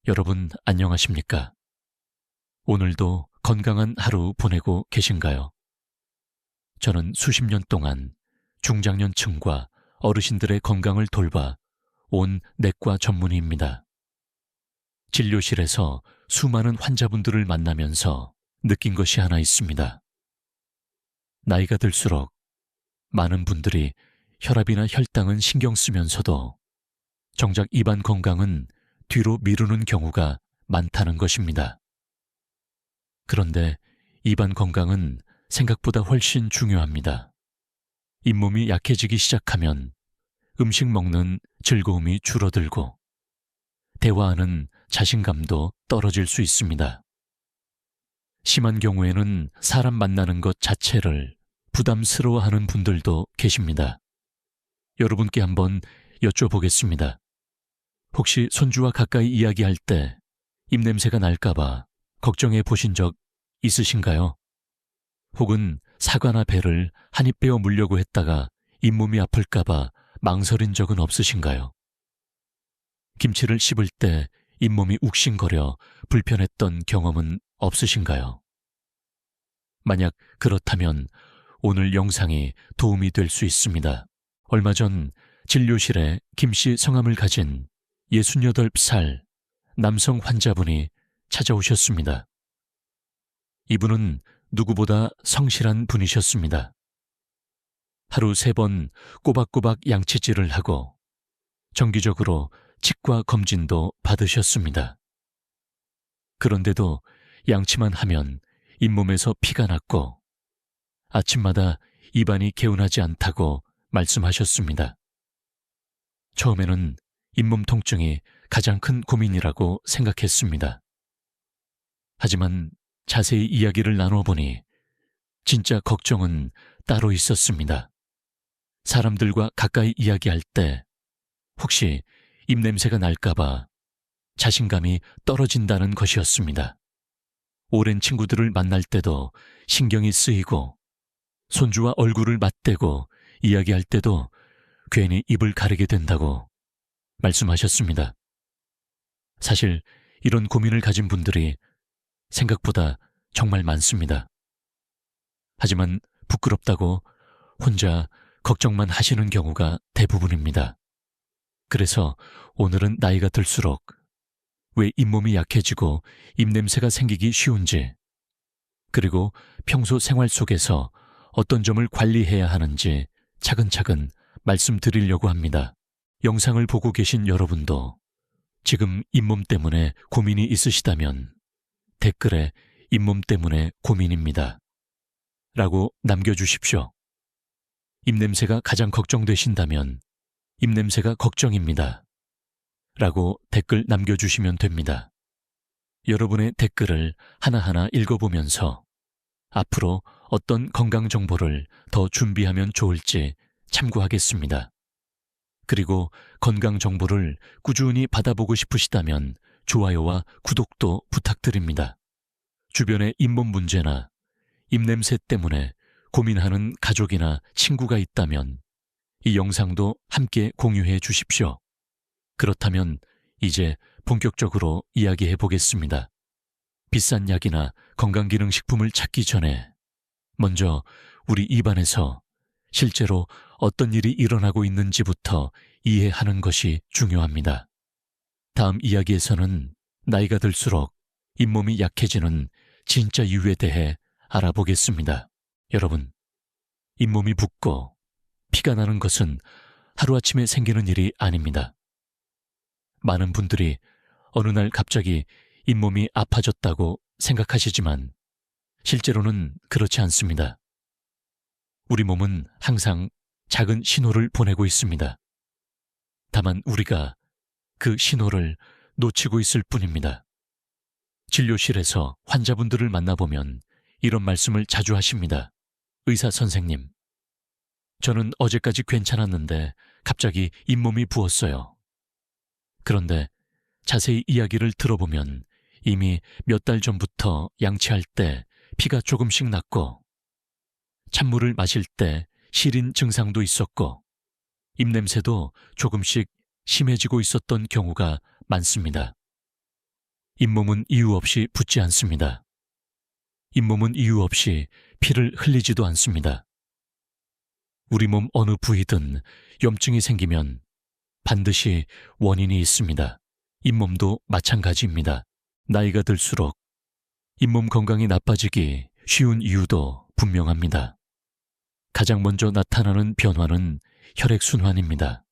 여러분 안녕하십니까? 오늘도 건강한 하루 보내고 계신가요? 저는 수십 년 동안 중장년층과 어르신들의 건강을 돌봐 온 내과 전문의입니다. 진료실에서 수많은 환자분들을 만나면서 느낀 것이 하나 있습니다. 나이가 들수록 많은 분들이 혈압이나 혈당은 신경 쓰면서도 정작 입안 건강은 뒤로 미루는 경우가 많다는 것입니다. 그런데 입안 건강은 생각보다 훨씬 중요합니다. 잇몸이 약해지기 시작하면 음식 먹는 즐거움이 줄어들고 대화하는 자신감도 떨어질 수 있습니다. 심한 경우에는 사람 만나는 것 자체를 부담스러워하는 분들도 계십니다. 여러분께 한번 여쭤보겠습니다. 혹시 손주와 가까이 이야기할 때 입냄새가 날까봐 걱정해 보신 적 있으신가요? 혹은 사과나 배를 한 입 베어 물려고 했다가 잇몸이 아플까봐 망설인 적은 없으신가요? 김치를 씹을 때 잇몸이 욱신거려 불편했던 경험은 없으신가요? 만약 그렇다면 오늘 영상이 도움이 될 수 있습니다. 얼마 전 진료실에 김씨 성함을 가진 68살 남성 환자분이 찾아오셨습니다. 이분은 누구보다 성실한 분이셨습니다. 하루 3번 꼬박꼬박 양치질을 하고 정기적으로 치과 검진도 받으셨습니다. 그런데도 양치만 하면 잇몸에서 피가 났고 아침마다 입안이 개운하지 않다고 말씀하셨습니다. 처음에는 잇몸 통증이 가장 큰 고민이라고 생각했습니다. 하지만 자세히 이야기를 나눠보니 진짜 걱정은 따로 있었습니다. 사람들과 가까이 이야기할 때 혹시 입냄새가 날까봐 자신감이 떨어진다는 것이었습니다. 오랜 친구들을 만날 때도 신경이 쓰이고 손주와 얼굴을 맞대고 이야기할 때도 괜히 입을 가리게 된다고 말씀하셨습니다. 사실 이런 고민을 가진 분들이 생각보다 정말 많습니다. 하지만 부끄럽다고 혼자 걱정만 하시는 경우가 대부분입니다. 그래서 오늘은 나이가 들수록 왜 잇몸이 약해지고 입냄새가 생기기 쉬운지, 그리고 평소 생활 속에서 어떤 점을 관리해야 하는지 차근차근 말씀드리려고 합니다. 영상을 보고 계신 여러분도 지금 잇몸 때문에 고민이 있으시다면 댓글에 잇몸 때문에 고민입니다 라고 남겨주십시오. 입냄새가 가장 걱정되신다면 입냄새가 걱정입니다 라고 댓글 남겨주시면 됩니다. 여러분의 댓글을 하나하나 읽어보면서 앞으로 어떤 건강 정보를 더 준비하면 좋을지 참고하겠습니다. 그리고 건강 정보를 꾸준히 받아보고 싶으시다면 좋아요와 구독도 부탁드립니다. 주변에 잇몸 문제나 입냄새 때문에 고민하는 가족이나 친구가 있다면 이 영상도 함께 공유해 주십시오. 그렇다면 이제 본격적으로 이야기해 보겠습니다. 비싼 약이나 건강기능식품을 찾기 전에 먼저 우리 입안에서 실제로 어떤 일이 일어나고 있는지부터 이해하는 것이 중요합니다. 다음 이야기에서는 나이가 들수록 잇몸이 약해지는 진짜 이유에 대해 알아보겠습니다. 여러분, 잇몸이 붓고 피가 나는 것은 하루아침에 생기는 일이 아닙니다. 많은 분들이 어느 날 갑자기 잇몸이 아파졌다고 생각하시지만 실제로는 그렇지 않습니다. 우리 몸은 항상 작은 신호를 보내고 있습니다. 다만 우리가 그 신호를 놓치고 있을 뿐입니다. 진료실에서 환자분들을 만나보면 이런 말씀을 자주 하십니다. 의사 선생님, 저는 어제까지 괜찮았는데 갑자기 잇몸이 부었어요. 그런데 자세히 이야기를 들어보면 이미 몇 달 전부터 양치할 때 피가 조금씩 났고 찬물을 마실 때 시린 증상도 있었고 입냄새도 조금씩 심해지고 있었던 경우가 많습니다. 잇몸은 이유 없이 붓지 않습니다. 잇몸은 이유 없이 피를 흘리지도 않습니다. 우리 몸 어느 부위든 염증이 생기면 반드시 원인이 있습니다. 잇몸도 마찬가지입니다. 나이가 들수록 잇몸 건강이 나빠지기 쉬운 이유도 분명합니다. 가장 먼저 나타나는 변화는 혈액순환입니다.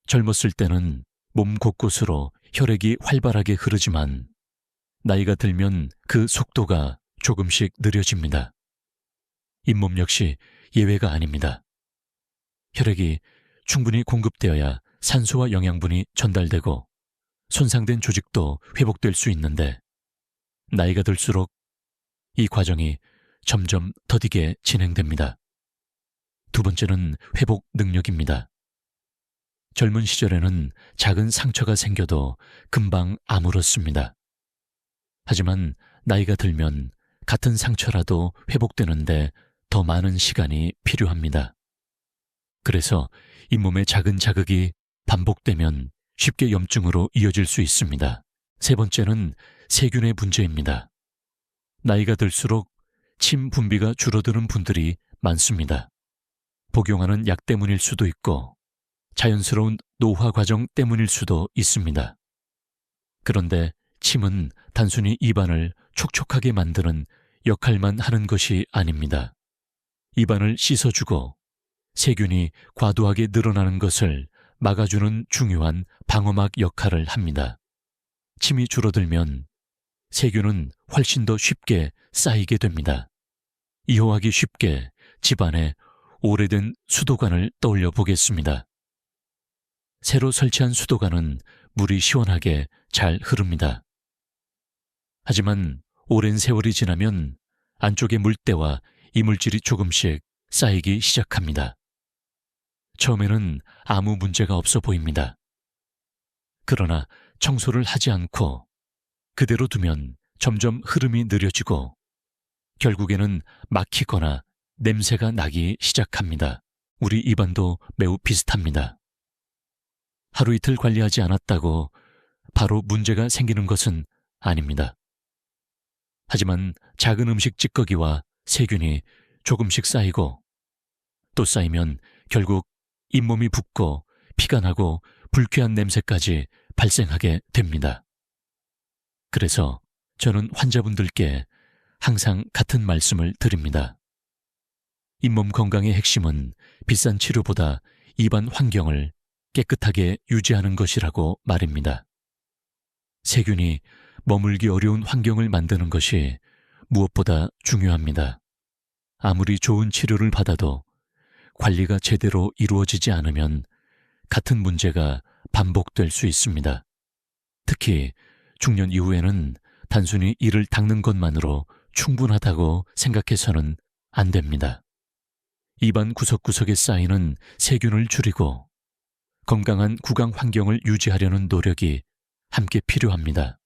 젊었을 때는 몸 곳곳으로 혈액이 활발하게 흐르지만 나이가 들면 그 속도가 조금씩 느려집니다. 잇몸 역시 예외가 아닙니다. 혈액이 충분히 공급되어야 산소와 영양분이 전달되고 손상된 조직도 회복될 수 있는데 나이가 들수록 이 과정이 점점 더디게 진행됩니다. 두 번째는 회복 능력입니다. 젊은 시절에는 작은 상처가 생겨도 금방 아물었습니다. 하지만 나이가 들면 같은 상처라도 회복되는데 더 많은 시간이 필요합니다. 그래서 잇몸의 작은 자극이 반복되면 쉽게 염증으로 이어질 수 있습니다. 세 번째는 세균의 문제입니다. 나이가 들수록 침 분비가 줄어드는 분들이 많습니다. 복용하는 약 때문일 수도 있고 자연스러운 노화 과정 때문일 수도 있습니다. 그런데 침은 단순히 입안을 촉촉하게 만드는 역할만 하는 것이 아닙니다. 입안을 씻어주고 세균이 과도하게 늘어나는 것을 막아주는 중요한 방어막 역할을 합니다. 침이 줄어들면 세균은 훨씬 더 쉽게 쌓이게 됩니다. 이용하기 쉽게 집안에 오래된 수도관을 떠올려 보겠습니다. 새로 설치한 수도관은 물이 시원하게 잘 흐릅니다. 하지만 오랜 세월이 지나면 안쪽의 물때와 이물질이 조금씩 쌓이기 시작합니다. 처음에는 아무 문제가 없어 보입니다. 그러나 청소를 하지 않고 그대로 두면 점점 흐름이 느려지고 결국에는 막히거나 냄새가 나기 시작합니다. 우리 입안도 매우 비슷합니다. 하루 이틀 관리하지 않았다고 바로 문제가 생기는 것은 아닙니다. 하지만 작은 음식 찌꺼기와 세균이 조금씩 쌓이고 또 쌓이면 결국 잇몸이 붓고 피가 나고 불쾌한 냄새까지 발생하게 됩니다. 그래서 저는 환자분들께 항상 같은 말씀을 드립니다. 잇몸 건강의 핵심은 비싼 치료보다 입안 환경을 깨끗하게 유지하는 것이라고 말입니다. 세균이 머물기 어려운 환경을 만드는 것이 무엇보다 중요합니다. 아무리 좋은 치료를 받아도 관리가 제대로 이루어지지 않으면 같은 문제가 반복될 수 있습니다. 특히 중년 이후에는 단순히 이를 닦는 것만으로 충분하다고 생각해서는 안 됩니다. 입안 구석구석에 쌓이는 세균을 줄이고 건강한 구강 환경을 유지하려는 노력이 함께 필요합니다.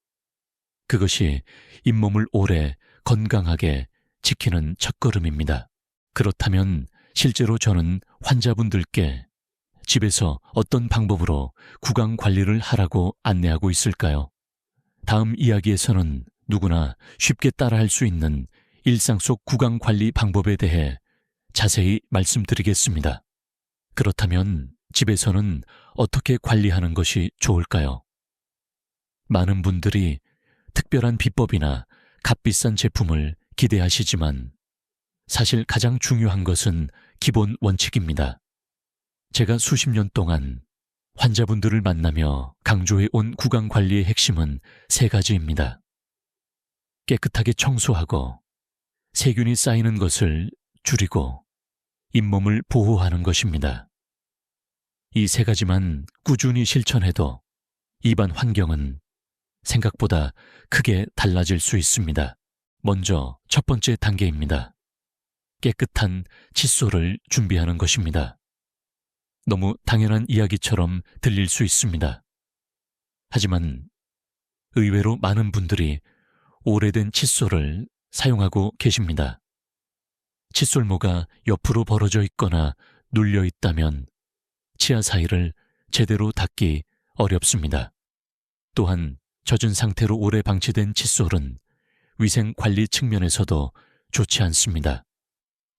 그것이 잇몸을 오래 건강하게 지키는 첫걸음입니다. 그렇다면 실제로 저는 환자분들께 집에서 어떤 방법으로 구강 관리를 하라고 안내하고 있을까요? 다음 이야기에서는 누구나 쉽게 따라할 수 있는 일상 속 구강 관리 방법에 대해 자세히 말씀드리겠습니다. 그렇다면 집에서는 어떻게 관리하는 것이 좋을까요? 많은 분들이 특별한 비법이나 값비싼 제품을 기대하시지만 사실 가장 중요한 것은 기본 원칙입니다. 제가 수십 년 동안 환자분들을 만나며 강조해 온 구강 관리의 핵심은 세 가지입니다. 깨끗하게 청소하고 세균이 쌓이는 것을 줄이고 잇몸을 보호하는 것입니다. 이 세 가지만 꾸준히 실천해도 입안 환경은 생각보다 크게 달라질 수 있습니다. 먼저 첫 번째 단계입니다. 깨끗한 칫솔을 준비하는 것입니다. 너무 당연한 이야기처럼 들릴 수 있습니다. 하지만 의외로 많은 분들이 오래된 칫솔을 사용하고 계십니다. 칫솔모가 옆으로 벌어져 있거나 눌려 있다면 치아 사이를 제대로 닦기 어렵습니다. 또한 젖은 상태로 오래 방치된 칫솔은 위생 관리 측면에서도 좋지 않습니다.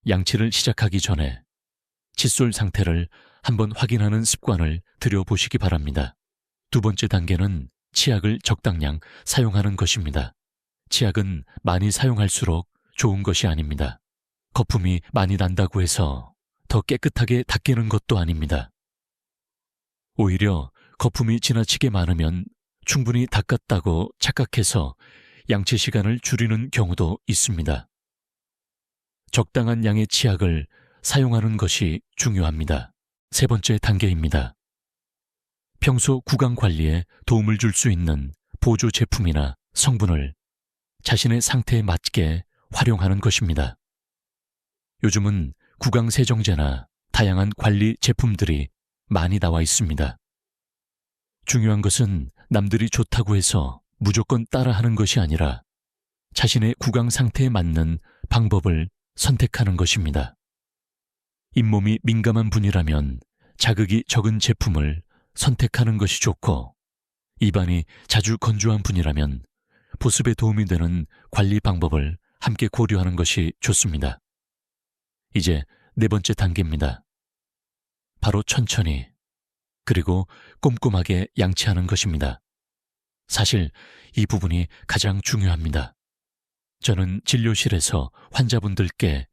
양치를 시작하기 전에 칫솔 상태를 한번 확인하는 습관을 들여보시기 바랍니다. 두 번째 단계는 치약을 적당량 사용하는 것입니다. 치약은 많이 사용할수록 좋은 것이 아닙니다. 거품이 많이 난다고 해서 더 깨끗하게 닦이는 것도 아닙니다. 오히려 거품이 지나치게 많으면 충분히 닦았다고 착각해서 양치 시간을 줄이는 경우도 있습니다. 적당한 양의 치약을 사용하는 것이 중요합니다. 세 번째 단계입니다. 평소 구강 관리에 도움을 줄 수 있는 보조 제품이나 성분을 자신의 상태에 맞게 활용하는 것입니다. 요즘은 구강 세정제나 다양한 관리 제품들이 많이 나와 있습니다. 중요한 것은 남들이 좋다고 해서 무조건 따라하는 것이 아니라 자신의 구강 상태에 맞는 방법을 선택하는 것입니다. 잇몸이 민감한 분이라면 자극이 적은 제품을 선택하는 것이 좋고, 입안이 자주 건조한 분이라면 보습에 도움이 되는 관리 방법을 함께 고려하는 것이 좋습니다. 이제 네 번째 단계입니다. 바로 천천히 그리고 꼼꼼하게 양치하는 것입니다. 사실 이 부분이 가장 중요합니다. 저는 진료실에서 환자분들께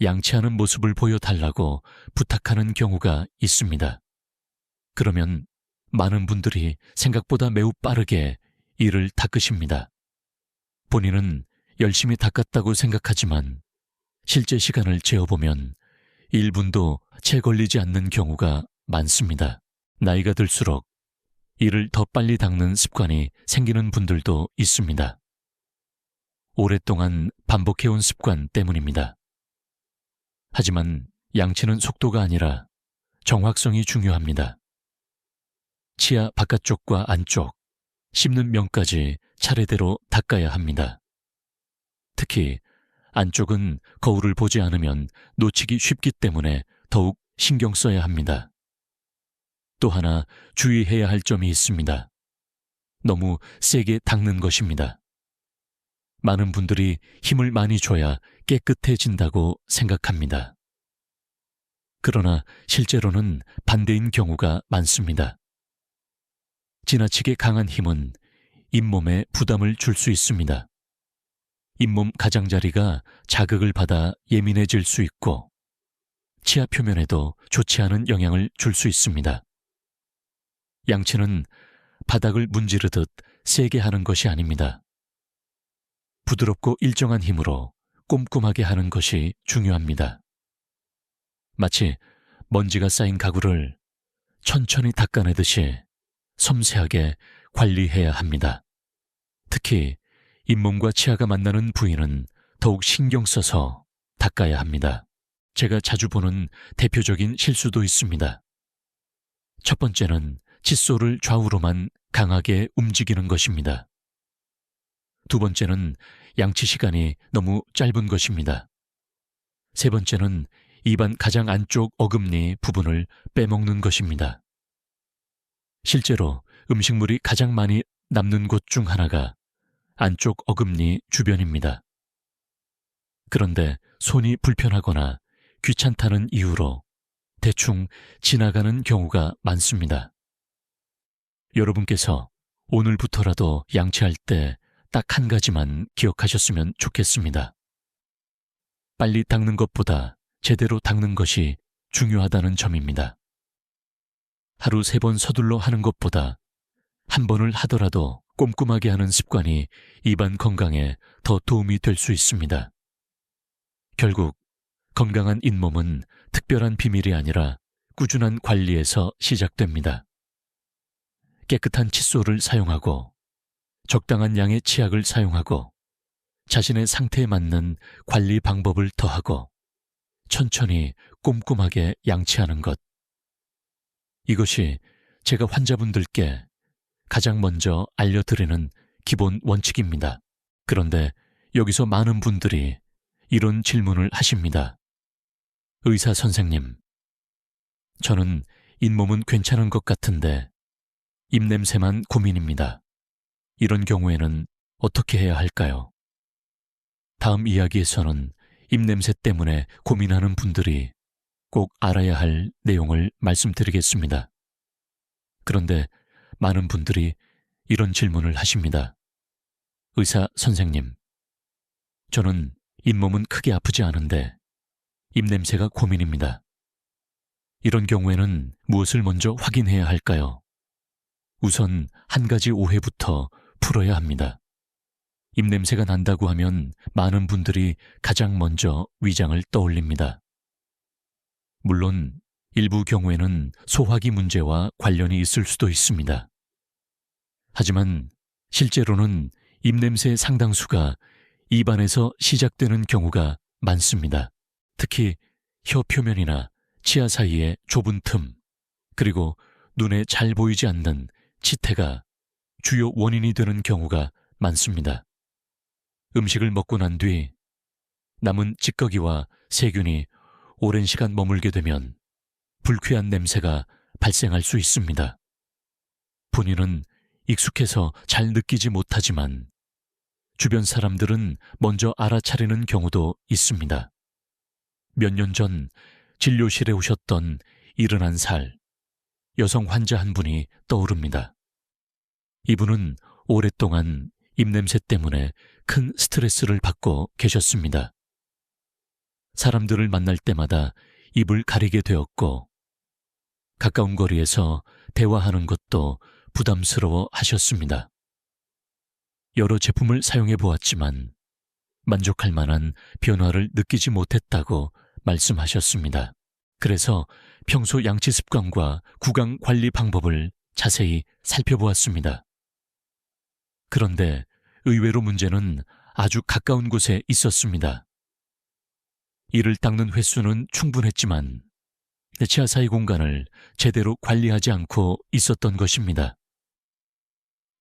양치하는 모습을 보여달라고 부탁하는 경우가 있습니다. 그러면 많은 분들이 생각보다 매우 빠르게 이를 닦으십니다. 본인은 열심히 닦았다고 생각하지만 실제 시간을 재어보면 1분도 채 걸리지 않는 경우가 많습니다. 나이가 들수록 이를 더 빨리 닦는 습관이 생기는 분들도 있습니다. 오랫동안 반복해온 습관 때문입니다. 하지만 양치는 속도가 아니라 정확성이 중요합니다. 치아 바깥쪽과 안쪽, 씹는 면까지 차례대로 닦아야 합니다. 특히 안쪽은 거울을 보지 않으면 놓치기 쉽기 때문에 더욱 신경 써야 합니다. 또 하나 주의해야 할 점이 있습니다. 너무 세게 닦는 것입니다. 많은 분들이 힘을 많이 줘야 깨끗해진다고 생각합니다. 그러나 실제로는 반대인 경우가 많습니다. 지나치게 강한 힘은 잇몸에 부담을 줄 수 있습니다. 잇몸 가장자리가 자극을 받아 예민해질 수 있고 치아 표면에도 좋지 않은 영향을 줄 수 있습니다. 양치는 바닥을 문지르듯 세게 하는 것이 아닙니다. 부드럽고 일정한 힘으로 꼼꼼하게 하는 것이 중요합니다. 마치 먼지가 쌓인 가구를 천천히 닦아내듯이 섬세하게 관리해야 합니다. 특히 잇몸과 치아가 만나는 부위는 더욱 신경 써서 닦아야 합니다. 제가 자주 보는 대표적인 실수도 있습니다. 첫 번째는 칫솔을 좌우로만 강하게 움직이는 것입니다. 두 번째는 양치 시간이 너무 짧은 것입니다. 세 번째는 입안 가장 안쪽 어금니 부분을 빼먹는 것입니다. 실제로 음식물이 가장 많이 남는 곳 중 하나가 안쪽 어금니 주변입니다. 그런데 손이 불편하거나 귀찮다는 이유로 대충 지나가는 경우가 많습니다. 여러분께서 오늘부터라도 양치할 때 딱 한 가지만 기억하셨으면 좋겠습니다. 빨리 닦는 것보다 제대로 닦는 것이 중요하다는 점입니다. 하루 3번 서둘러 하는 것보다 한 번을 하더라도 꼼꼼하게 하는 습관이 입안 건강에 더 도움이 될 수 있습니다. 결국 건강한 잇몸은 특별한 비밀이 아니라 꾸준한 관리에서 시작됩니다. 깨끗한 칫솔을 사용하고 적당한 양의 치약을 사용하고 자신의 상태에 맞는 관리 방법을 더하고 천천히 꼼꼼하게 양치하는 것. 이것이 제가 환자분들께 가장 먼저 알려드리는 기본 원칙입니다. 그런데 여기서 많은 분들이 이런 질문을 하십니다. 의사 선생님, 저는 잇몸은 괜찮은 것 같은데 입냄새만 고민입니다. 이런 경우에는 어떻게 해야 할까요? 다음 이야기에서는 입냄새 때문에 고민하는 분들이 꼭 알아야 할 내용을 말씀드리겠습니다. 그런데 많은 분들이 이런 질문을 하십니다. 의사 선생님, 저는 잇몸은 크게 아프지 않은데 입냄새가 고민입니다. 이런 경우에는 무엇을 먼저 확인해야 할까요? 우선 한 가지 오해부터 풀어야 합니다. 입냄새가 난다고 하면 많은 분들이 가장 먼저 위장을 떠올립니다. 물론 일부 경우에는 소화기 문제와 관련이 있을 수도 있습니다. 하지만 실제로는 입냄새의 상당수가 입안에서 시작되는 경우가 많습니다. 특히 혀 표면이나 치아 사이의 좁은 틈, 그리고 눈에 잘 보이지 않는 치태가 주요 원인이 되는 경우가 많습니다. 음식을 먹고 난 뒤 남은 찌꺼기와 세균이 오랜 시간 머물게 되면 불쾌한 냄새가 발생할 수 있습니다. 본인은 익숙해서 잘 느끼지 못하지만 주변 사람들은 먼저 알아차리는 경우도 있습니다. 몇 년 전 진료실에 오셨던 71살 여성 환자 한 분이 떠오릅니다. 이분은 오랫동안 입냄새 때문에 큰 스트레스를 받고 계셨습니다. 사람들을 만날 때마다 입을 가리게 되었고 가까운 거리에서 대화하는 것도 부담스러워 하셨습니다. 여러 제품을 사용해 보았지만 만족할 만한 변화를 느끼지 못했다고 말씀하셨습니다. 그래서 평소 양치 습관과 구강 관리 방법을 자세히 살펴보았습니다. 그런데 의외로 문제는 아주 가까운 곳에 있었습니다. 이를 닦는 횟수는 충분했지만 치아 사이 공간을 제대로 관리하지 않고 있었던 것입니다.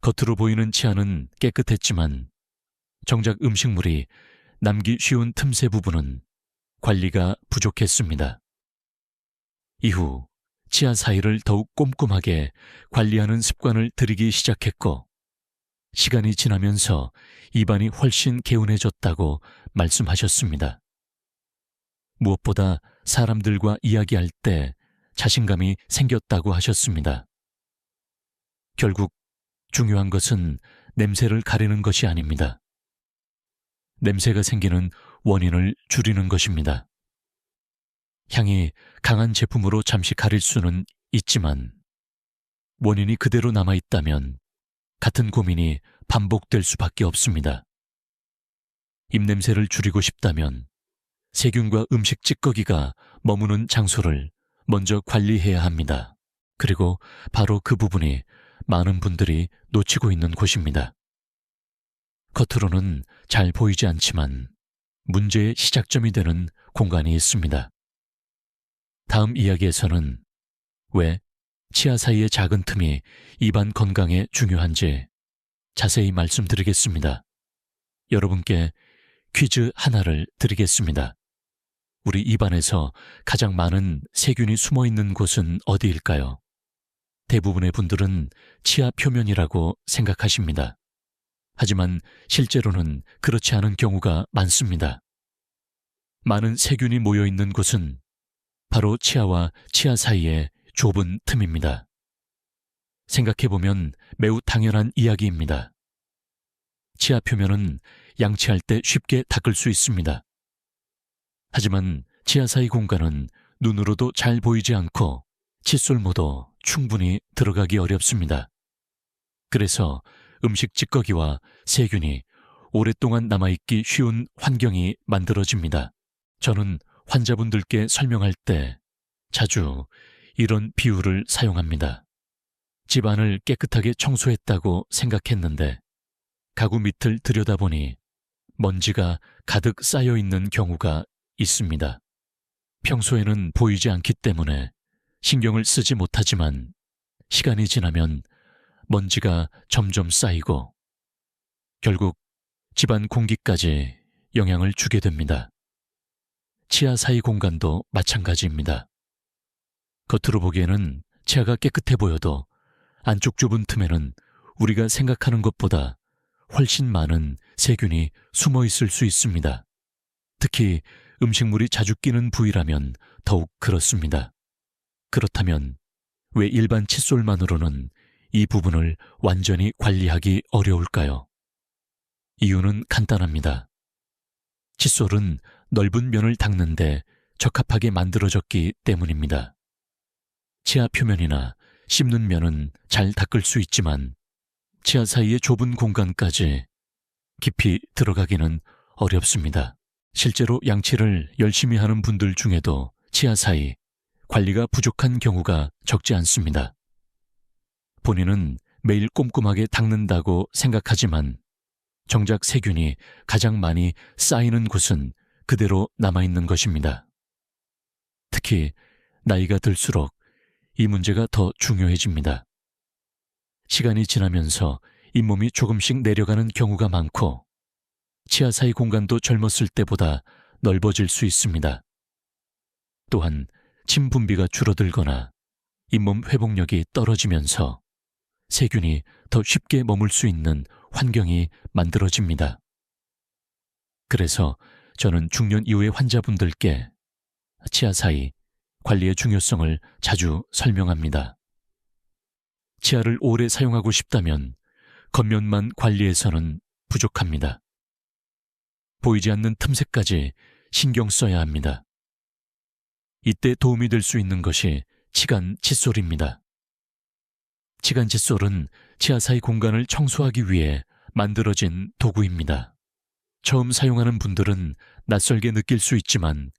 겉으로 보이는 치아는 깨끗했지만 정작 음식물이 남기 쉬운 틈새 부분은 관리가 부족했습니다. 이후 치아 사이를 더욱 꼼꼼하게 관리하는 습관을 들이기 시작했고 시간이 지나면서 입안이 훨씬 개운해졌다고 말씀하셨습니다. 무엇보다 사람들과 이야기할 때 자신감이 생겼다고 하셨습니다. 결국 중요한 것은 냄새를 가리는 것이 아닙니다. 냄새가 생기는 원인을 줄이는 것입니다. 향이 강한 제품으로 잠시 가릴 수는 있지만 원인이 그대로 남아있다면 같은 고민이 반복될 수밖에 없습니다. 입냄새를 줄이고 싶다면 세균과 음식 찌꺼기가 머무는 장소를 먼저 관리해야 합니다. 그리고 바로 그 부분이 많은 분들이 놓치고 있는 곳입니다. 겉으로는 잘 보이지 않지만 문제의 시작점이 되는 공간이 있습니다. 다음 이야기에서는 왜 치아 사이의 작은 틈이 입안 건강에 중요한지 자세히 말씀드리겠습니다. 여러분께 퀴즈 하나를 드리겠습니다. 우리 입안에서 가장 많은 세균이 숨어 있는 곳은 어디일까요? 대부분의 분들은 치아 표면이라고 생각하십니다. 하지만 실제로는 그렇지 않은 경우가 많습니다. 많은 세균이 모여 있는 곳은 바로 치아와 치아 사이의 좁은 틈입니다. 생각해보면 매우 당연한 이야기입니다. 치아 표면은 양치할 때 쉽게 닦을 수 있습니다. 하지만 치아 사이 공간은 눈으로도 잘 보이지 않고 칫솔모도 충분히 들어가기 어렵습니다. 그래서 음식 찌꺼기와 세균이 오랫동안 남아있기 쉬운 환경이 만들어집니다. 저는 환자분들께 설명할 때 자주 이런 비유를 사용합니다. 집안을 깨끗하게 청소했다고 생각했는데 가구 밑을 들여다보니 먼지가 가득 쌓여 있는 경우가 있습니다. 평소에는 보이지 않기 때문에 신경을 쓰지 못하지만 시간이 지나면 먼지가 점점 쌓이고 결국 집안 공기까지 영향을 주게 됩니다. 치아 사이 공간도 마찬가지입니다. 겉으로 보기에는 치아가 깨끗해 보여도 안쪽 좁은 틈에는 우리가 생각하는 것보다 훨씬 많은 세균이 숨어 있을 수 있습니다. 특히 음식물이 자주 끼는 부위라면 더욱 그렇습니다. 그렇다면 왜 일반 칫솔만으로는 이 부분을 완전히 관리하기 어려울까요? 이유는 간단합니다. 칫솔은 넓은 면을 닦는데 적합하게 만들어졌기 때문입니다. 치아 표면이나 씹는 면은 잘 닦을 수 있지만 치아 사이의 좁은 공간까지 깊이 들어가기는 어렵습니다. 실제로 양치를 열심히 하는 분들 중에도 치아 사이 관리가 부족한 경우가 적지 않습니다. 본인은 매일 꼼꼼하게 닦는다고 생각하지만 정작 세균이 가장 많이 쌓이는 곳은 그대로 남아있는 것입니다. 특히 나이가 들수록 이 문제가 더 중요해집니다. 시간이 지나면서 잇몸이 조금씩 내려가는 경우가 많고 치아 사이 공간도 젊었을 때보다 넓어질 수 있습니다. 또한 침 분비가 줄어들거나 잇몸 회복력이 떨어지면서 세균이 더 쉽게 머물 수 있는 환경이 만들어집니다. 그래서 저는 중년 이후의 환자분들께 치아 사이 관리의 중요성을 자주 설명합니다. 치아를 오래 사용하고 싶다면 겉면만 관리해서는 부족합니다. 보이지 않는 틈새까지 신경 써야 합니다. 이때 도움이 될 수 있는 것이 치간 칫솔입니다. 치간 칫솔은 치아 사이 공간을 청소하기 위해 만들어진 도구입니다. 처음 사용하는 분들은 낯설게 느낄 수 있지만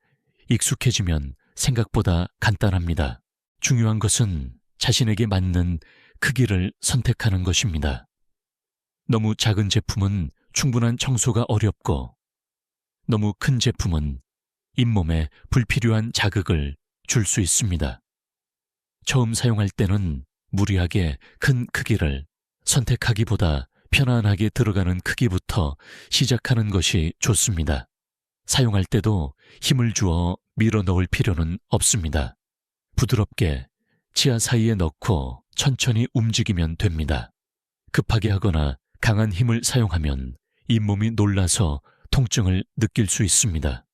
익숙해지면 생각보다 간단합니다. 중요한 것은 자신에게 맞는 크기를 선택하는 것입니다. 너무 작은 제품은 충분한 청소가 어렵고 너무 큰 제품은 잇몸에 불필요한 자극을 줄 수 있습니다. 처음 사용할 때는 무리하게 큰 크기를 선택하기보다 편안하게 들어가는 크기부터 시작하는 것이 좋습니다. 사용할 때도 힘을 주어 밀어 넣을 필요는 없습니다. 부드럽게 치아 사이에 넣고 천천히 움직이면 됩니다. 급하게 하거나 강한 힘을 사용하면 잇몸이 놀라서 통증을 느낄 수 있습니다.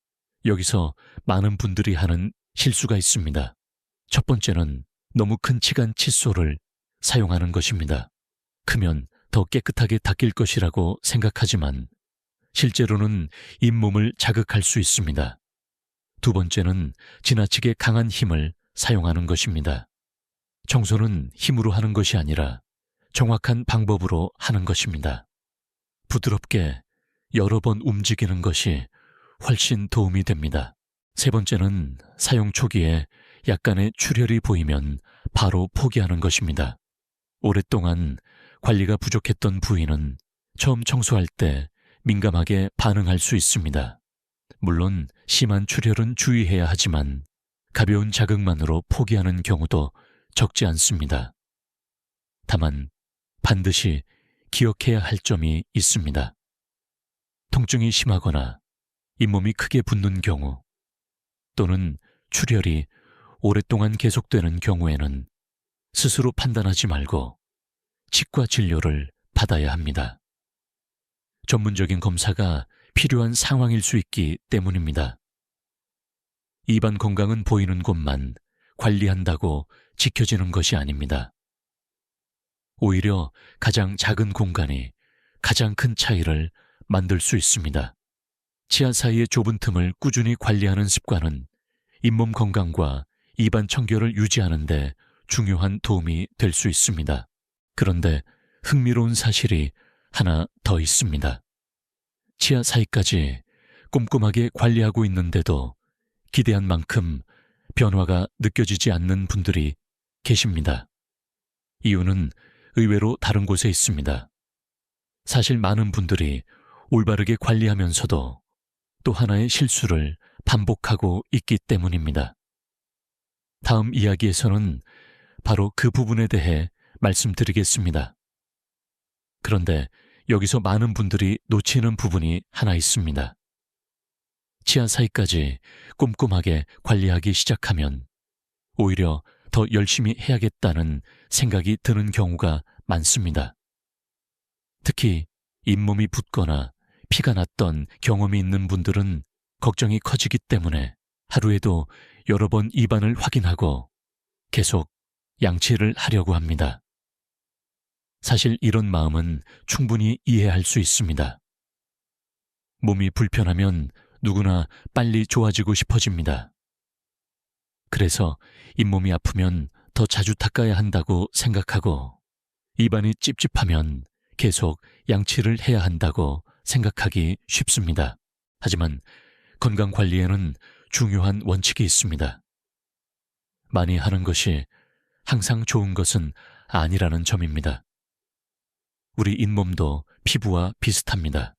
여기서 많은 분들이 하는 실수가 있습니다. 첫 번째는 너무 큰 치간 칫솔을 사용하는 것입니다. 크면 더 깨끗하게 닦일 것이라고 생각하지만 실제로는 잇몸을 자극할 수 있습니다. 두 번째는 지나치게 강한 힘을 사용하는 것입니다. 청소는 힘으로 하는 것이 아니라 정확한 방법으로 하는 것입니다. 부드럽게 여러 번 움직이는 것이 훨씬 도움이 됩니다. 세 번째는 사용 초기에 약간의 출혈이 보이면 바로 포기하는 것입니다. 오랫동안 관리가 부족했던 부위는 처음 청소할 때 민감하게 반응할 수 있습니다. 물론 심한 출혈은 주의해야 하지만 가벼운 자극만으로 포기하는 경우도 적지 않습니다. 다만 반드시 기억해야 할 점이 있습니다. 통증이 심하거나 잇몸이 크게 붓는 경우 또는 출혈이 오랫동안 계속되는 경우에는 스스로 판단하지 말고 치과 진료를 받아야 합니다. 전문적인 검사가 필요한 상황일 수 있기 때문입니다. 입안 건강은 보이는 곳만 관리한다고 지켜지는 것이 아닙니다. 오히려 가장 작은 공간이 가장 큰 차이를 만들 수 있습니다. 치아 사이의 좁은 틈을 꾸준히 관리하는 습관은 잇몸 건강과 입안 청결을 유지하는 데 중요한 도움이 될 수 있습니다. 그런데 흥미로운 사실이 하나 더 있습니다. 치아 사이까지 꼼꼼하게 관리하고 있는데도 기대한 만큼 변화가 느껴지지 않는 분들이 계십니다. 이유는 의외로 다른 곳에 있습니다. 사실 많은 분들이 올바르게 관리하면서도 또 하나의 실수를 반복하고 있기 때문입니다. 다음 이야기에서는 바로 그 부분에 대해 말씀드리겠습니다. 그런데 여기서 많은 분들이 놓치는 부분이 하나 있습니다. 치아 사이까지 꼼꼼하게 관리하기 시작하면 오히려 더 열심히 해야겠다는 생각이 드는 경우가 많습니다. 특히 잇몸이 붓거나 피가 났던 경험이 있는 분들은 걱정이 커지기 때문에 하루에도 여러 번 입안을 확인하고 계속 양치를 하려고 합니다. 사실 이런 마음은 충분히 이해할 수 있습니다. 몸이 불편하면 누구나 빨리 좋아지고 싶어집니다. 그래서 잇몸이 아프면 더 자주 닦아야 한다고 생각하고 입안이 찝찝하면 계속 양치를 해야 한다고 생각하기 쉽습니다. 하지만 건강관리에는 중요한 원칙이 있습니다. 많이 하는 것이 항상 좋은 것은 아니라는 점입니다. 우리 잇몸도 피부와 비슷합니다.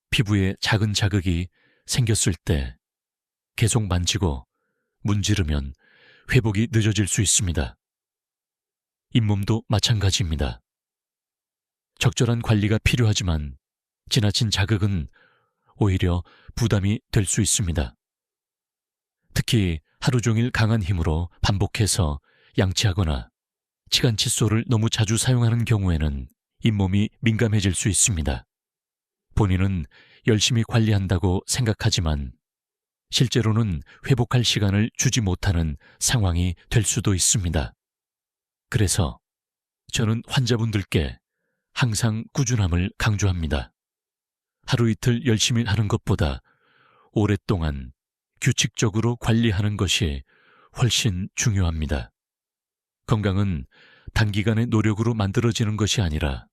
피부에 작은 자극이 생겼을 때 계속 만지고 문지르면 회복이 늦어질 수 있습니다. 잇몸도 마찬가지입니다. 적절한 관리가 필요하지만 지나친 자극은 오히려 부담이 될 수 있습니다. 특히 하루 종일 강한 힘으로 반복해서 양치하거나 치간 칫솔을 너무 자주 사용하는 경우에는 잇몸이 민감해질 수 있습니다. 본인은 열심히 관리한다고 생각하지만 실제로는 회복할 시간을 주지 못하는 상황이 될 수도 있습니다. 그래서 저는 환자분들께 항상 꾸준함을 강조합니다. 하루 이틀 열심히 하는 것보다 오랫동안 규칙적으로 관리하는 것이 훨씬 중요합니다. 건강은 단기간의 노력으로 만들어지는 것이 아니라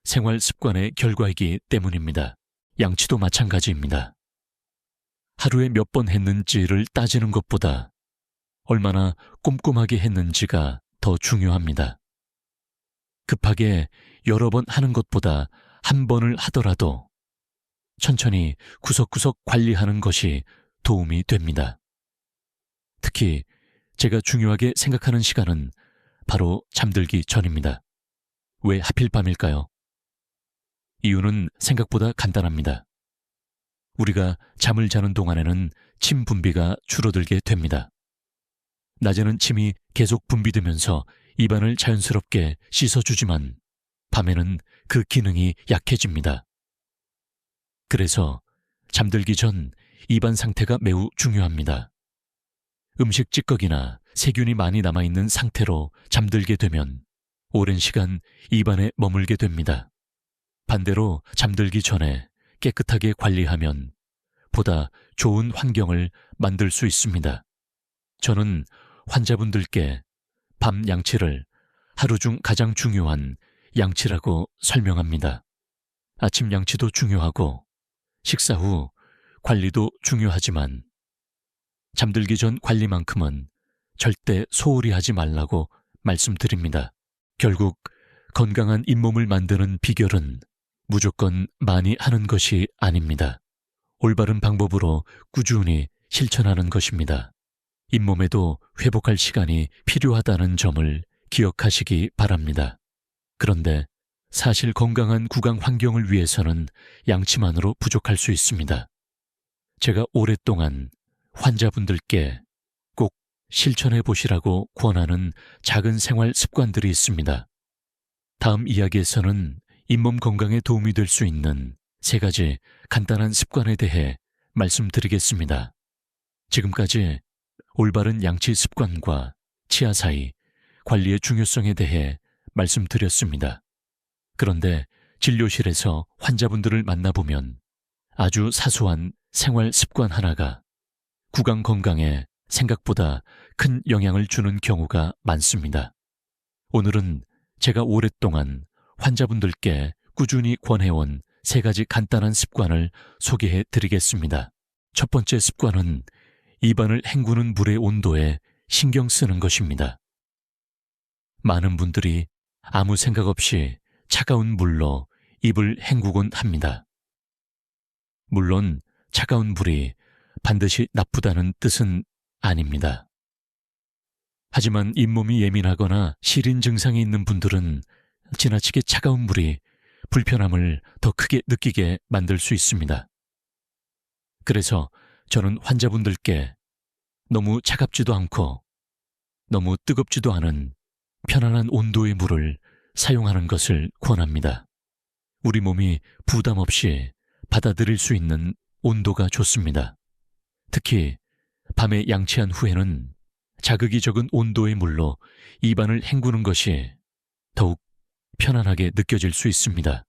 생활 습관의 결과이기 때문입니다. 양치도 마찬가지입니다. 하루에 몇 번 했는지를 따지는 것보다 얼마나 꼼꼼하게 했는지가 더 중요합니다. 급하게 여러 번 하는 것보다 한 번을 하더라도 천천히 구석구석 관리하는 것이 도움이 됩니다. 특히 제가 중요하게 생각하는 시간은 바로 잠들기 전입니다. 왜 하필 밤일까요? 이유는 생각보다 간단합니다. 우리가 잠을 자는 동안에는 침 분비가 줄어들게 됩니다. 낮에는 침이 계속 분비되면서 입안을 자연스럽게 씻어주지만 밤에는 그 기능이 약해집니다. 그래서 잠들기 전 입안 상태가 매우 중요합니다. 음식 찌꺼기나 세균이 많이 남아있는 상태로 잠들게 되면 오랜 시간 입안에 머물게 됩니다. 반대로 잠들기 전에 깨끗하게 관리하면 보다 좋은 환경을 만들 수 있습니다. 저는 환자분들께 밤 양치를 하루 중 가장 중요한 양치라고 설명합니다. 아침 양치도 중요하고 식사 후 관리도 중요하지만 잠들기 전 관리만큼은 절대 소홀히 하지 말라고 말씀드립니다. 결국 건강한 잇몸을 만드는 비결은 무조건 많이 하는 것이 아닙니다. 올바른 방법으로 꾸준히 실천하는 것입니다. 잇몸에도 회복할 시간이 필요하다는 점을 기억하시기 바랍니다. 그런데 사실 건강한 구강 환경을 위해서는 양치만으로 부족할 수 있습니다. 제가 오랫동안 환자분들께 꼭 실천해 보시라고 권하는 작은 생활 습관들이 있습니다. 다음 이야기에서는 잇몸 건강에 도움이 될 수 있는 3가지 간단한 습관에 대해 말씀드리겠습니다. 지금까지 올바른 양치 습관과 치아 사이 관리의 중요성에 대해 말씀드렸습니다. 그런데 진료실에서 환자분들을 만나보면 아주 사소한 생활 습관 하나가 구강 건강에 생각보다 큰 영향을 주는 경우가 많습니다. 오늘은 제가 오랫동안 환자분들께 꾸준히 권해온 3가지 간단한 습관을 소개해 드리겠습니다. 첫 번째 습관은 입안을 헹구는 물의 온도에 신경 쓰는 것입니다. 많은 분들이 아무 생각 없이 차가운 물로 입을 헹구곤 합니다. 물론 차가운 물이 반드시 나쁘다는 뜻은 아닙니다. 하지만 잇몸이 예민하거나 시린 증상이 있는 분들은 지나치게 차가운 물이 불편함을 더 크게 느끼게 만들 수 있습니다. 그래서 저는 환자분들께 너무 차갑지도 않고 너무 뜨겁지도 않은 편안한 온도의 물을 사용하는 것을 권합니다. 우리 몸이 부담 없이 받아들일 수 있는 온도가 좋습니다. 특히 밤에 양치한 후에는 자극이 적은 온도의 물로 입안을 헹구는 것이 더욱 편안하게 느껴질 수 있습니다.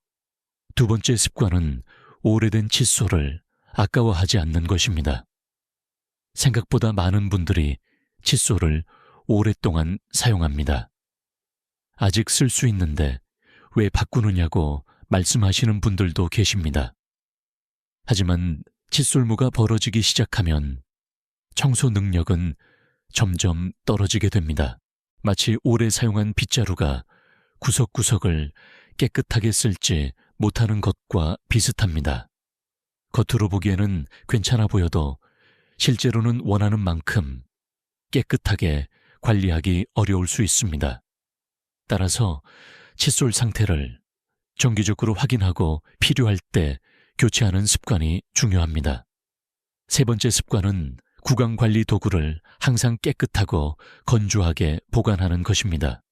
두 번째 습관은 오래된 칫솔을 아까워하지 않는 것입니다. 생각보다 많은 분들이 칫솔을 오랫동안 사용합니다. 아직 쓸 수 있는데 왜 바꾸느냐고 말씀하시는 분들도 계십니다. 하지만 칫솔무가 벌어지기 시작하면 청소 능력은 점점 떨어지게 됩니다. 마치 오래 사용한 빗자루가 구석구석을 깨끗하게 쓸지 못하는 것과 비슷합니다. 겉으로 보기에는 괜찮아 보여도 실제로는 원하는 만큼 깨끗하게 관리하기 어려울 수 있습니다. 따라서 칫솔 상태를 정기적으로 확인하고 필요할 때 교체하는 습관이 중요합니다. 세 번째 습관은 구강관리 도구를 항상 깨끗하고 건조하게 보관하는 것입니다.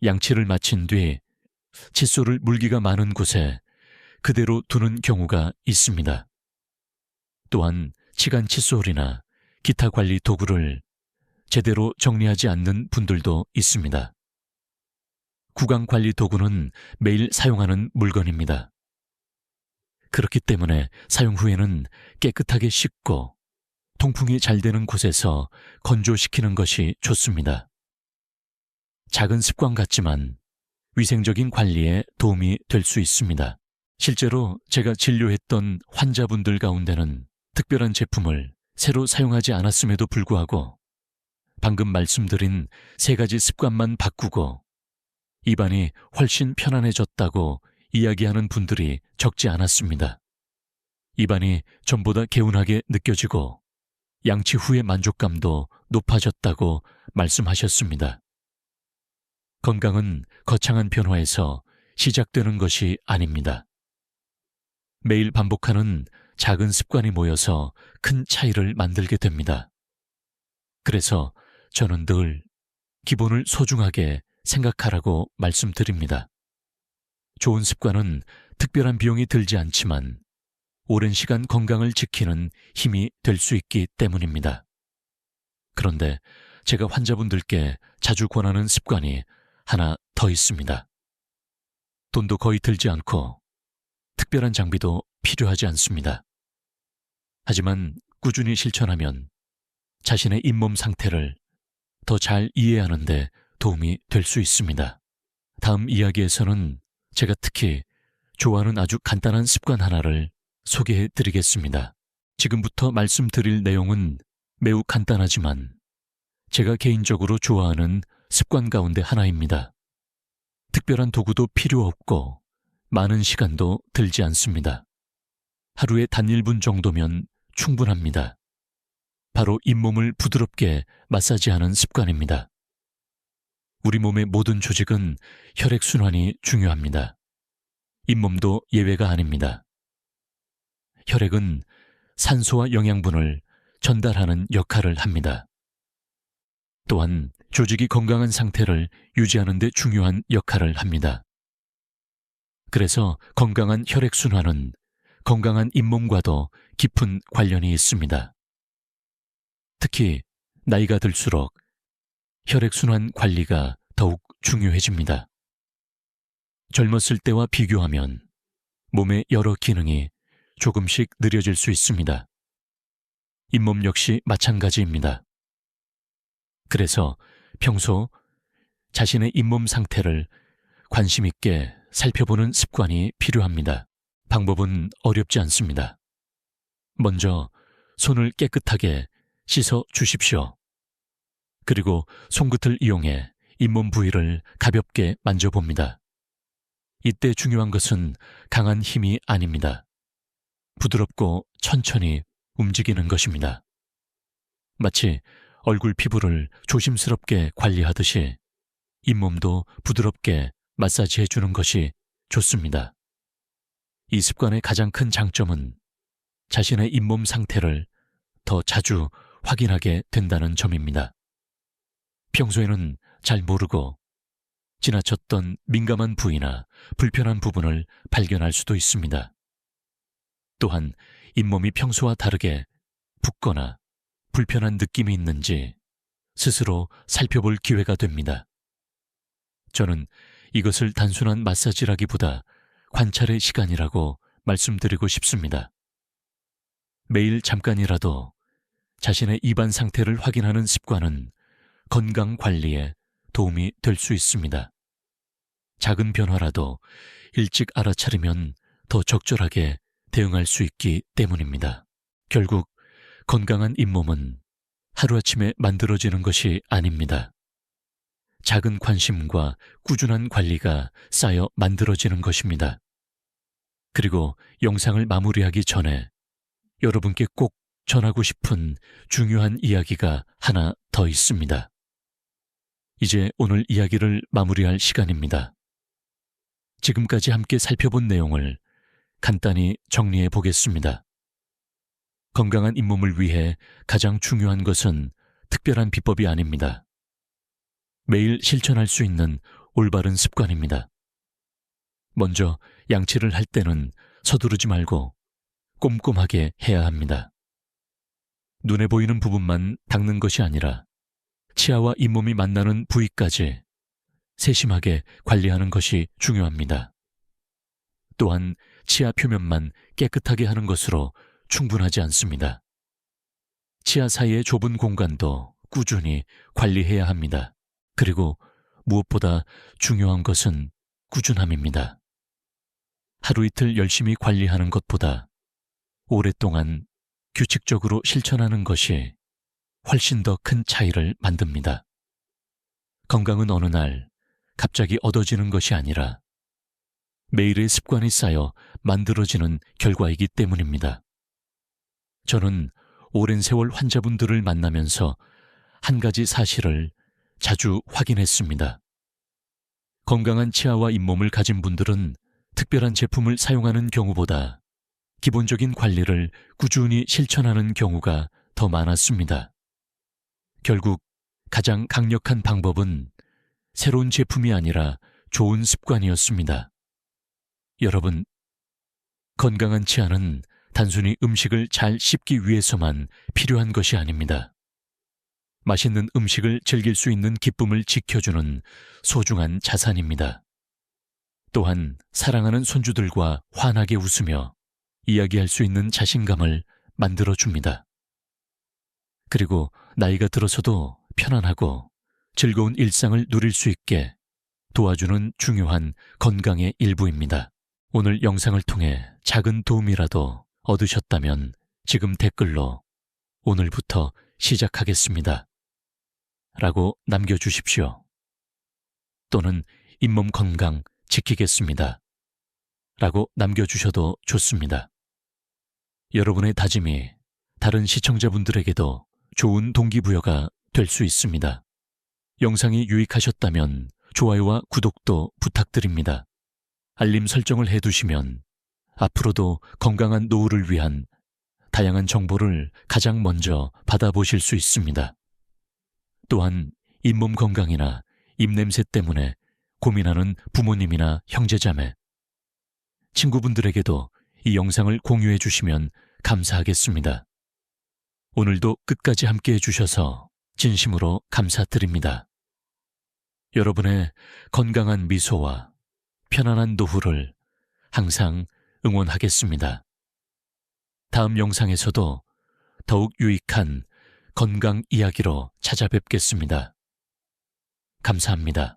양치를 마친 뒤 칫솔을 물기가 많은 곳에 그대로 두는 경우가 있습니다. 또한 치간 칫솔이나 기타 관리 도구를 제대로 정리하지 않는 분들도 있습니다. 구강관리 도구는 매일 사용하는 물건입니다. 그렇기 때문에 사용 후에는 깨끗하게 씻고 통풍이 잘 되는 곳에서 건조시키는 것이 좋습니다. 작은 습관 같지만 위생적인 관리에 도움이 될 수 있습니다. 실제로 제가 진료했던 환자분들 가운데는 특별한 제품을 새로 사용하지 않았음에도 불구하고 방금 말씀드린 세 가지 습관만 바꾸고 입안이 훨씬 편안해졌다고 이야기하는 분들이 적지 않았습니다. 입안이 전보다 개운하게 느껴지고 양치 후의 만족감도 높아졌다고 말씀하셨습니다. 건강은 거창한 변화에서 시작되는 것이 아닙니다. 매일 반복하는 작은 습관이 모여서 큰 차이를 만들게 됩니다. 그래서 저는 늘 기본을 소중하게 생각하라고 말씀드립니다. 좋은 습관은 특별한 비용이 들지 않지만 오랜 시간 건강을 지키는 힘이 될 수 있기 때문입니다. 그런데 제가 환자분들께 자주 권하는 습관이 하나 더 있습니다. 돈도 거의 들지 않고 특별한 장비도 필요하지 않습니다. 하지만 꾸준히 실천하면 자신의 잇몸 상태를 더 잘 이해하는 데 도움이 될 수 있습니다. 다음 이야기에서는 제가 특히 좋아하는 아주 간단한 습관 하나를 소개해 드리겠습니다. 지금부터 말씀드릴 내용은 매우 간단하지만 제가 개인적으로 좋아하는 습관 가운데 하나입니다. 특별한 도구도 필요 없고 많은 시간도 들지 않습니다. 하루에 단 1분 정도면 충분합니다. 바로 잇몸을 부드럽게 마사지하는 습관입니다. 우리 몸의 모든 조직은 혈액순환이 중요합니다. 잇몸도 예외가 아닙니다. 혈액은 산소와 영양분을 전달하는 역할을 합니다. 또한 조직이 건강한 상태를 유지하는 데 중요한 역할을 합니다. 그래서 건강한 혈액순환은 건강한 잇몸과도 깊은 관련이 있습니다. 특히 나이가 들수록 혈액순환 관리가 더욱 중요해집니다. 젊었을 때와 비교하면 몸의 여러 기능이 조금씩 느려질 수 있습니다. 잇몸 역시 마찬가지입니다. 그래서 평소 자신의 잇몸 상태를 관심 있게 살펴보는 습관이 필요합니다. 방법은 어렵지 않습니다. 먼저 손을 깨끗하게 씻어 주십시오. 그리고 손끝을 이용해 잇몸 부위를 가볍게 만져봅니다. 이때 중요한 것은 강한 힘이 아닙니다. 부드럽고 천천히 움직이는 것입니다. 마치 얼굴 피부를 조심스럽게 관리하듯이 잇몸도 부드럽게 마사지해 주는 것이 좋습니다. 이 습관의 가장 큰 장점은 자신의 잇몸 상태를 더 자주 확인하게 된다는 점입니다. 평소에는 잘 모르고 지나쳤던 민감한 부위나 불편한 부분을 발견할 수도 있습니다. 또한 잇몸이 평소와 다르게 붓거나 불편한 느낌이 있는지 스스로 살펴볼 기회가 됩니다. 저는 이것을 단순한 마사지라기보다 관찰의 시간이라고 말씀드리고 싶습니다. 매일 잠깐이라도 자신의 입안 상태를 확인하는 습관은 건강 관리에 도움이 될 수 있습니다. 작은 변화라도 일찍 알아차리면 더 적절하게 대응할 수 있기 때문입니다. 결국 건강한 잇몸은 하루아침에 만들어지는 것이 아닙니다. 작은 관심과 꾸준한 관리가 쌓여 만들어지는 것입니다. 그리고 영상을 마무리하기 전에 여러분께 꼭 전하고 싶은 중요한 이야기가 하나 더 있습니다. 이제 오늘 이야기를 마무리할 시간입니다. 지금까지 함께 살펴본 내용을 간단히 정리해 보겠습니다. 건강한 잇몸을 위해 가장 중요한 것은 특별한 비법이 아닙니다. 매일 실천할 수 있는 올바른 습관입니다. 먼저 양치를 할 때는 서두르지 말고 꼼꼼하게 해야 합니다. 눈에 보이는 부분만 닦는 것이 아니라 치아와 잇몸이 만나는 부위까지 세심하게 관리하는 것이 중요합니다. 또한 치아 표면만 깨끗하게 하는 것으로 충분하지 않습니다. 치아 사이의 좁은 공간도 꾸준히 관리해야 합니다. 그리고 무엇보다 중요한 것은 꾸준함입니다. 하루 이틀 열심히 관리하는 것보다 오랫동안 규칙적으로 실천하는 것이 훨씬 더 큰 차이를 만듭니다. 건강은 어느 날 갑자기 얻어지는 것이 아니라 매일의 습관이 쌓여 만들어지는 결과이기 때문입니다. 저는 오랜 세월 환자분들을 만나면서 한 가지 사실을 자주 확인했습니다. 건강한 치아와 잇몸을 가진 분들은 특별한 제품을 사용하는 경우보다 기본적인 관리를 꾸준히 실천하는 경우가 더 많았습니다. 결국 가장 강력한 방법은 새로운 제품이 아니라 좋은 습관이었습니다. 여러분, 건강한 치아는 단순히 음식을 잘 씹기 위해서만 필요한 것이 아닙니다. 맛있는 음식을 즐길 수 있는 기쁨을 지켜주는 소중한 자산입니다. 또한 사랑하는 손주들과 환하게 웃으며 이야기할 수 있는 자신감을 만들어줍니다. 그리고 나이가 들어서도 편안하고 즐거운 일상을 누릴 수 있게 도와주는 중요한 건강의 일부입니다. 오늘 영상을 통해 작은 도움이라도 얻으셨다면 지금 댓글로 오늘부터 시작하겠습니다 라고 남겨주십시오. 또는 잇몸 건강 지키겠습니다 라고 남겨주셔도 좋습니다. 여러분의 다짐이 다른 시청자분들에게도 좋은 동기부여가 될 수 있습니다. 영상이 유익하셨다면 좋아요와 구독도 부탁드립니다. 알림 설정을 해두시면 앞으로도 건강한 노후를 위한 다양한 정보를 가장 먼저 받아보실 수 있습니다. 또한 잇몸 건강이나 입냄새 때문에 고민하는 부모님이나 형제자매, 친구분들에게도 이 영상을 공유해 주시면 감사하겠습니다. 오늘도 끝까지 함께해 주셔서 진심으로 감사드립니다. 여러분의 건강한 미소와 편안한 노후를 항상 응원하겠습니다. 다음 영상에서도 더욱 유익한 건강 이야기로 찾아뵙겠습니다. 감사합니다.